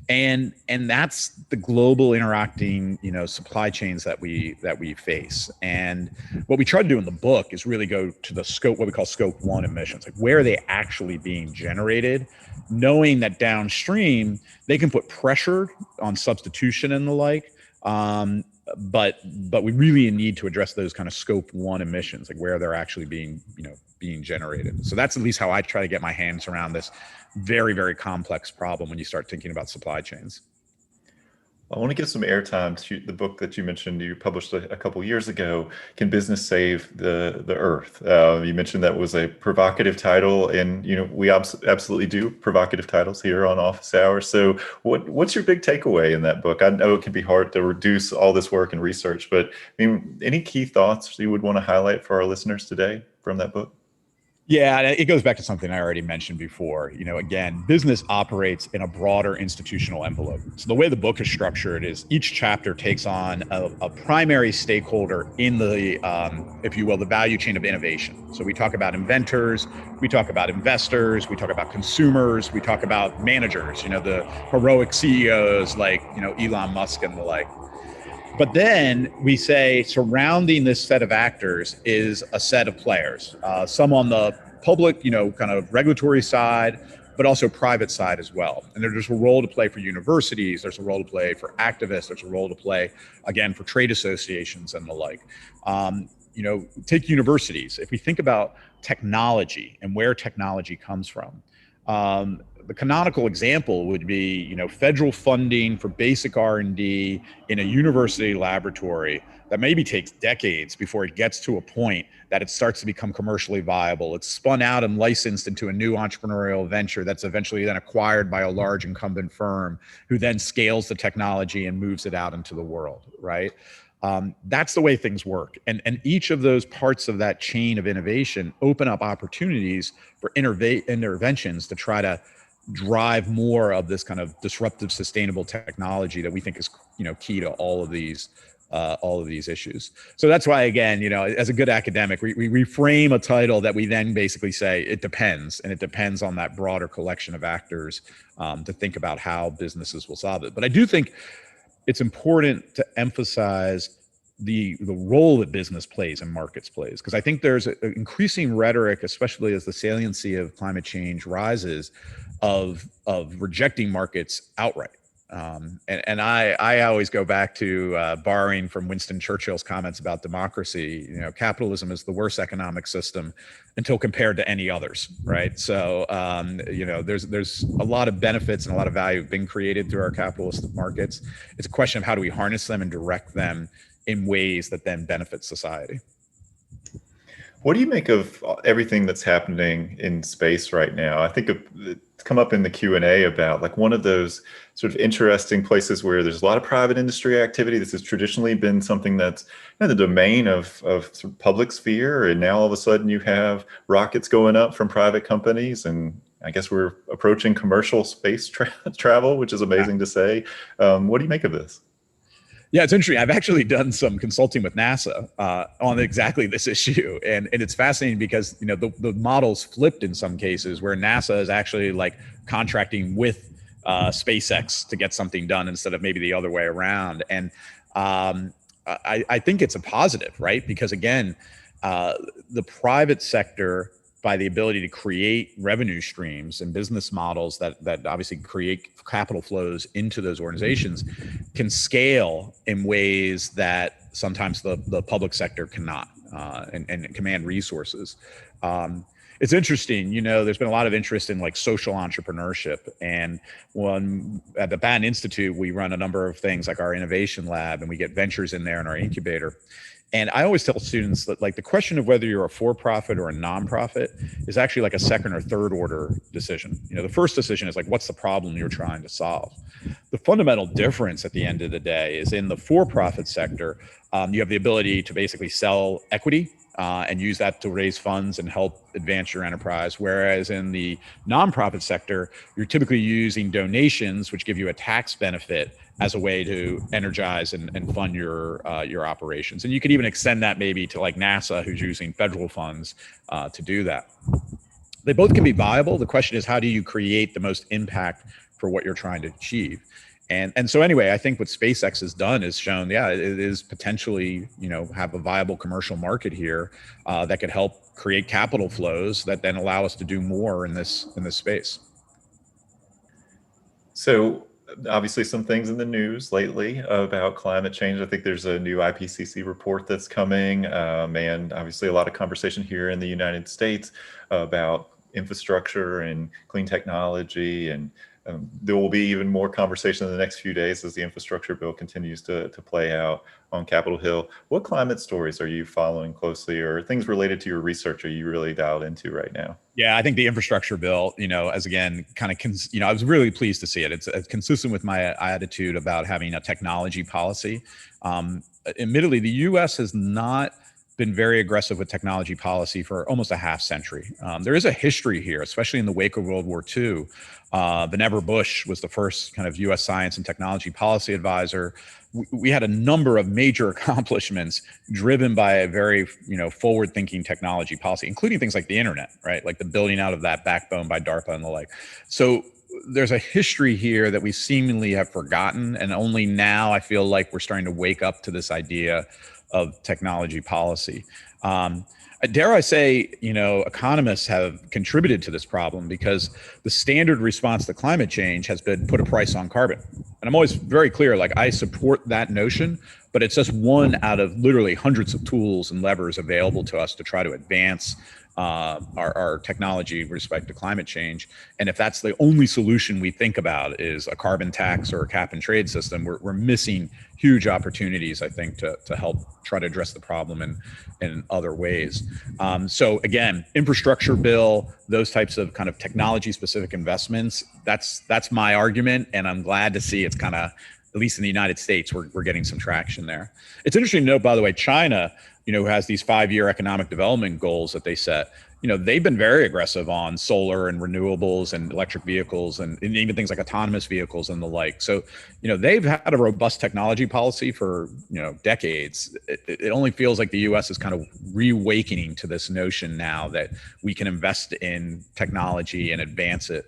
And that's the global interacting, supply chains that we face. And what we try to do in the book is really go to the scope, what we call scope one emissions, like where are they actually being generated, knowing that downstream they can put pressure on substitution and the like. But we really need to address those kind of scope one emissions, like where they're actually being generated. So that's at least how I try to get my hands around this very, very complex problem when you start thinking about supply chains. I want to give some airtime to the book that you mentioned you published a couple years ago, Can Business Save the Earth? You mentioned that was a provocative title, and we absolutely do provocative titles here on Office Hours. So what's your big takeaway in that book? I know it can be hard to reduce all this work and research, but I mean, any key thoughts you would want to highlight for our listeners today from that book? Yeah, it goes back to something I already mentioned before. Again, business operates in a broader institutional envelope. So the way the book is structured is each chapter takes on a primary stakeholder in the, if you will, the value chain of innovation. So we talk about inventors, we talk about investors, we talk about consumers, we talk about managers, the heroic CEOs like, Elon Musk and the like. But then we say surrounding this set of actors is a set of players, some on the public, kind of regulatory side, but also private side as well. And there's a role to play for universities. There's a role to play for activists. There's a role to play, again, for trade associations and the like. Take universities. If we think about technology and where technology comes from, the canonical example would be, federal funding for basic R&D in a university laboratory that maybe takes decades before it gets to a point that it starts to become commercially viable. It's spun out and licensed into a new entrepreneurial venture that's eventually then acquired by a large incumbent firm who then scales the technology and moves it out into the world, right? That's the way things work. And each of those parts of that chain of innovation open up opportunities for interventions to try to drive more of this kind of disruptive, sustainable technology that we think is, key to all of these issues. So that's why, again, as a good academic, we reframe a title that we then basically say it depends, and it depends on that broader collection of actors to think about how businesses will solve it. But I do think it's important to emphasize the role that business plays and markets plays, because I think there's an increasing rhetoric, especially as the saliency of climate change rises, of rejecting markets outright. And I always go back to borrowing from Winston Churchill's comments about democracy. Capitalism is the worst economic system until compared to any others, right? So there's a lot of benefits and a lot of value being created through our capitalist markets. It's a question of how do we harness them and direct them in ways that then benefit society. What do you make of everything that's happening in space right now? I think it's come up in the Q&A about like one of those sort of interesting places where there's a lot of private industry activity. This has traditionally been something that's the domain of sort of public sphere. And now all of a sudden you have rockets going up from private companies. And I guess we're approaching commercial space travel, which is amazing to say. What do you make of this? Yeah, it's interesting. I've actually done some consulting with NASA on exactly this issue. And it's fascinating because, the model's flipped in some cases where NASA is actually like contracting with SpaceX to get something done instead of maybe the other way around. And I think it's a positive, right? Because again, the private sector, by the ability to create revenue streams and business models that obviously create capital flows into those organizations, can scale in ways that sometimes the public sector cannot, and command resources. It's interesting, there's been a lot of interest in like social entrepreneurship. And at the Batten Institute, we run a number of things like our innovation lab, and we get ventures in there in our incubator. And I always tell students that like the question of whether you're a for-profit or a nonprofit is actually like a second or third order decision. The first decision is like, what's the problem you're trying to solve? The fundamental difference at the end of the day is in the for-profit sector, you have the ability to basically sell equity and use that to raise funds and help advance your enterprise. Whereas in the nonprofit sector, you're typically using donations, which give you a tax benefit as a way to energize and fund your operations. And you could even extend that maybe to like NASA, who's using federal funds to do that. They both can be viable. The question is, how do you create the most impact for what you're trying to achieve? And so anyway, I think what SpaceX has done is shown, it is potentially, have a viable commercial market here that could help create capital flows that then allow us to do more in this space. So obviously some things in the news lately about climate change. I think there's a new IPCC report that's coming, and obviously a lot of conversation here in the United States about infrastructure and clean technology, and there will be even more conversation in the next few days as the infrastructure bill continues to play out on Capitol Hill. What climate stories are you following closely, or things related to your research are you really dialed into right now? Yeah, I think the infrastructure bill, as again, I was really pleased to see it. It's consistent with my attitude about having a technology policy. Admittedly, the U.S. has not been very aggressive with technology policy for almost a half century. There is a history here, especially in the wake of World War II. Vannevar Bush was the first kind of U.S. science and technology policy advisor. We had a number of major accomplishments driven by a very, forward-thinking technology policy, including things like the internet, right? Like the building out of that backbone by DARPA and the like. So there's a history here that we seemingly have forgotten, and only now I feel like we're starting to wake up to this idea of technology policy. Dare I say, economists have contributed to this problem because the standard response to climate change has been put a price on carbon. And I'm always very clear, like I support that notion, but it's just one out of literally hundreds of tools and levers available to us to try to advance our technology with respect to climate change. And if that's the only solution we think about is a carbon tax or a cap and trade system, we're missing huge opportunities, I think, to help try to address the problem in other ways. So again, infrastructure bill, those types of kind of technology specific investments, that's my argument. And I'm glad to see it's kind of, at least in the United States, we're getting some traction there. It's interesting to note, by the way, China, who has these 5-year economic development goals that they set, they've been very aggressive on solar and renewables and electric vehicles and even things like autonomous vehicles and the like. So, they've had a robust technology policy for, decades. It only feels like the US is kind of reawakening to this notion now that we can invest in technology and advance it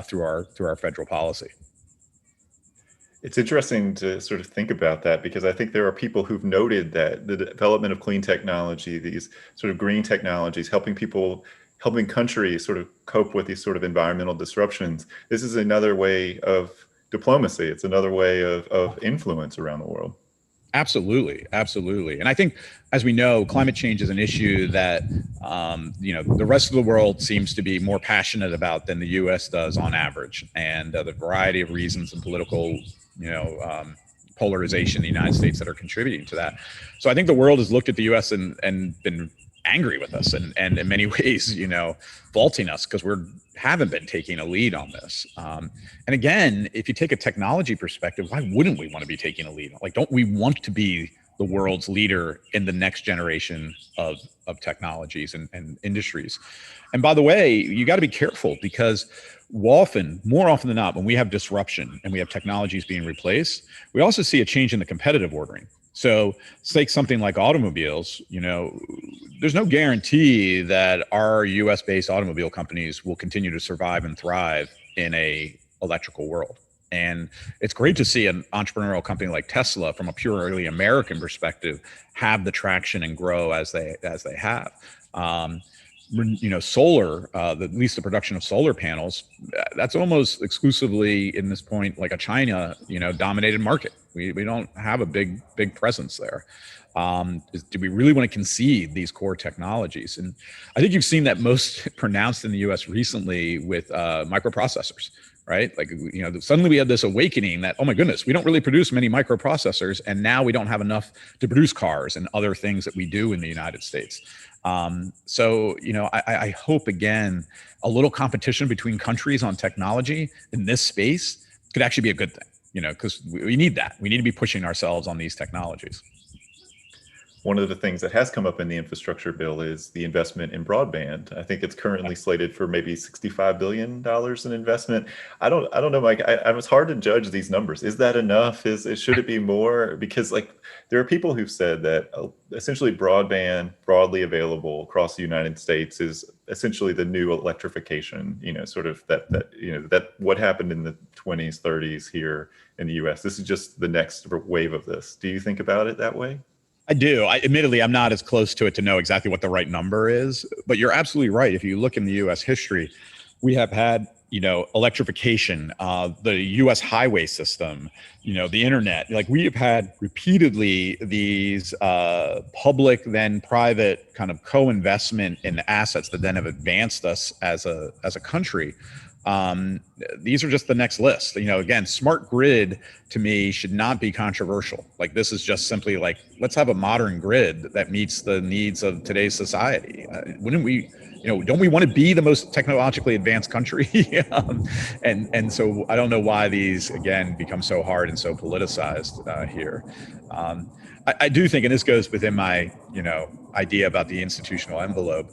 through our federal policy. It's interesting to sort of think about that because I think there are people who've noted that the development of clean technology, these sort of green technologies, helping countries sort of cope with these sort of environmental disruptions. This is another way of diplomacy. It's another way of influence around the world. Absolutely. Absolutely. And I think, as we know, climate change is an issue that, the rest of the world seems to be more passionate about than the US does on average. And the variety of reasons and political polarization in the United States that are contributing to that. So I think the world has looked at the US and been angry with us and in many ways, faulting us because haven't been taking a lead on this. And again, if you take a technology perspective, why wouldn't we want to be taking a lead? Like, don't we want to be the world's leader in the next generation of technologies and industries? And by the way, you got to be careful because more often than not, when we have disruption and we have technologies being replaced, we also see a change in the competitive ordering. So take something like automobiles, there's no guarantee that our US-based automobile companies will continue to survive and thrive in a electrical world. And it's great to see an entrepreneurial company like Tesla, from a purely American perspective, have the traction and grow as they have. Solar, at least the production of solar panels, that's almost exclusively in this point like a China, dominated market. We don't have a big presence there. Do we really want to concede these core technologies? And I think you've seen that most pronounced in the US recently with microprocessors, right? Like, suddenly we had this awakening that, oh my goodness, we don't really produce many microprocessors, and now we don't have enough to produce cars and other things that we do in the United States. So, I hope, again, a little competition between countries on technology in this space could actually be a good thing, because we need that. We need to be pushing ourselves on these technologies. One of the things that has come up in the infrastructure bill is the investment in broadband. I think it's currently slated for maybe $65 billion in investment. I don't know, Mike. I was hard to judge these numbers. Is that enough? Should it be more? Because there are people who've said that essentially broadband broadly available across the United States is essentially the new electrification. Sort of that what happened in the 20s, 30s here in the U.S. This is just the next wave of this. Do you think about it that way? I do. Admittedly, I'm not as close to it to know exactly what the right number is, but you're absolutely right. If you look in the U.S. history, we have had, electrification, the U.S. highway system, the internet. Like, we have had repeatedly these public then private kind of co-investment in assets that then have advanced us as a country. These are just the next list. Again, smart grid to me should not be controversial. Like, this is just simply like, let's have a modern grid that meets the needs of today's society. Wouldn't we, don't we want to be the most technologically advanced country? And so I don't know why these, again, become so hard and so politicized here. I do think, and this goes within my, idea about the institutional envelope,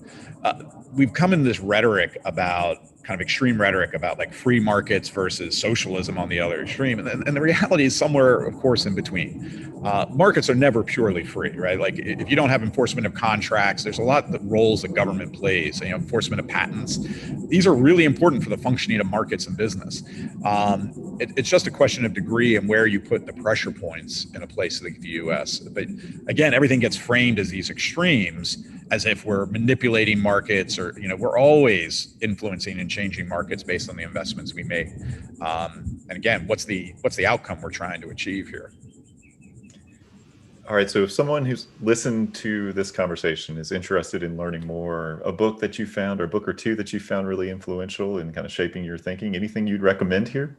we've come in this rhetoric about kind of extreme rhetoric about like free markets versus socialism on the other extreme. And the reality is somewhere, of course, in between. Markets are never purely free, right? Like if you don't have enforcement of contracts, there's a lot of roles that government plays, enforcement of patents. These are really important for the functioning of markets and business. It's just a question of degree and where you put the pressure points in a place like the US. But again, everything gets framed as these extremes, as if we're manipulating markets or, we're always influencing and changing markets based on the investments we make. And again, what's the outcome we're trying to achieve here? All right, so if someone who's listened to this conversation is interested in learning more, a book that you found or a book or two that you found really influential in kind of shaping your thinking, anything you'd recommend here?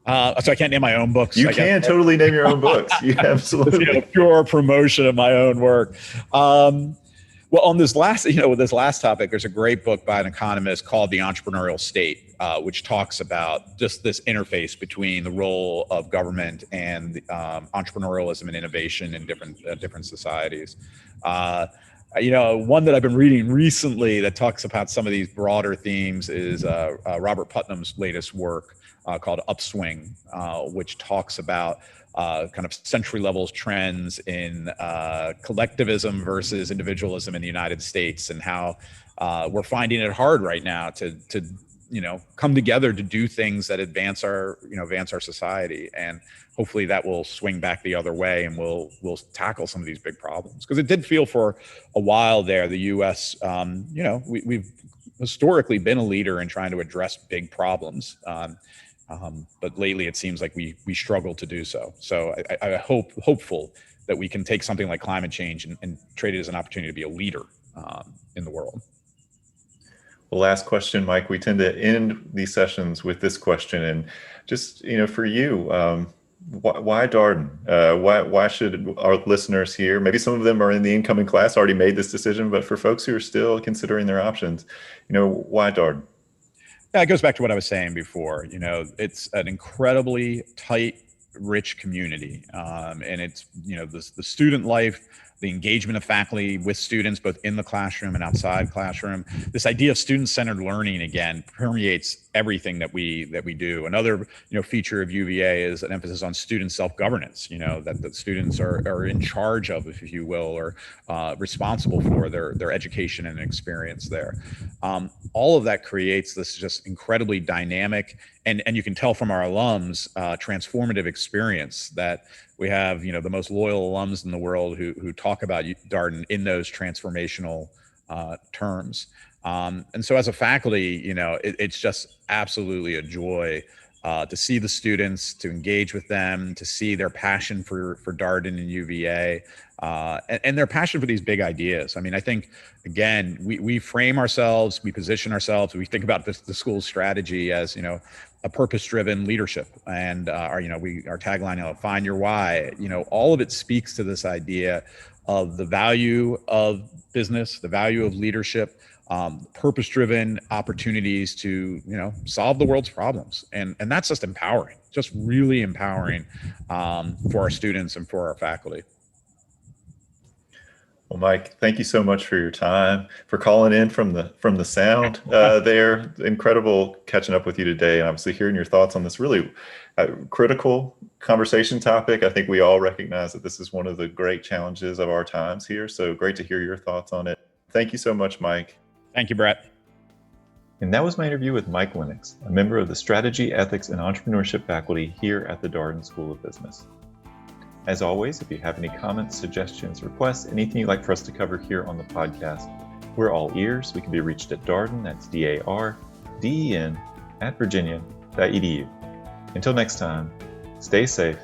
So I can't name my own books. You can totally name your own books. You absolutely. Pure promotion of my own work. Well, on this last, with this last topic, there's a great book by an economist called The Entrepreneurial State, which talks about just this interface between the role of government and entrepreneurialism and innovation in different societies. One that I've been reading recently that talks about some of these broader themes is Robert Putnam's latest work called Upswing, which talks about kind of century levels trends in collectivism versus individualism in the United States, and how we're finding it hard right now to come together to do things that advance our society. And hopefully that will swing back the other way, and we'll tackle some of these big problems. Because it did feel for a while there, the U.S., we've historically been a leader in trying to address big problems. But lately it seems like we struggle to do so. So I hopeful that we can take something like climate change and treat it as an opportunity to be a leader in the world. Well, last question, Mike. We tend to end these sessions with this question, and just for you, why Darden? Why should our listeners here? Maybe some of them are in the incoming class, already made this decision, but for folks who are still considering their options, why Darden? Yeah, it goes back to what I was saying before. It's an incredibly tight, rich community, and it's the student life, the engagement of faculty with students, both in the classroom and outside classroom. This idea of student-centered learning again permeates everything that we do. Another feature of UVA is an emphasis on student self-governance. That the students are in charge of, if you will, or responsible for their education and experience there. All of that creates this just incredibly dynamic, and you can tell from our alums, transformative experience that we have, the most loyal alums in the world who talk about Darden in those transformational terms. And so as a faculty, it's just absolutely a joy to see the students, to engage with them, to see their passion for Darden and UVA, and their passion for these big ideas. I mean, I think, again, we frame ourselves, we position ourselves, we think about the school's strategy as, a purpose-driven leadership, and our tagline, find your why. All of it speaks to this idea of the value of business, the value of leadership, purpose-driven opportunities to solve the world's problems, and that's just empowering, just really empowering for our students and for our faculty. Well, Mike, thank you so much for your time, for calling in from the sound there. Incredible catching up with you today, and obviously hearing your thoughts on this really critical conversation topic. I think we all recognize that this is one of the great challenges of our times here. So great to hear your thoughts on it. Thank you so much, Mike. Thank you, Brett. And that was my interview with Mike Lenox, a member of the Strategy, Ethics, and Entrepreneurship faculty here at the Darden School of Business. As always, if you have any comments, suggestions, requests, anything you'd like for us to cover here on the podcast, we're all ears. We can be reached at Darden, that's DARDEN, @virginia.edu. Until next time, stay safe,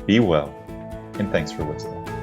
be well, and thanks for listening.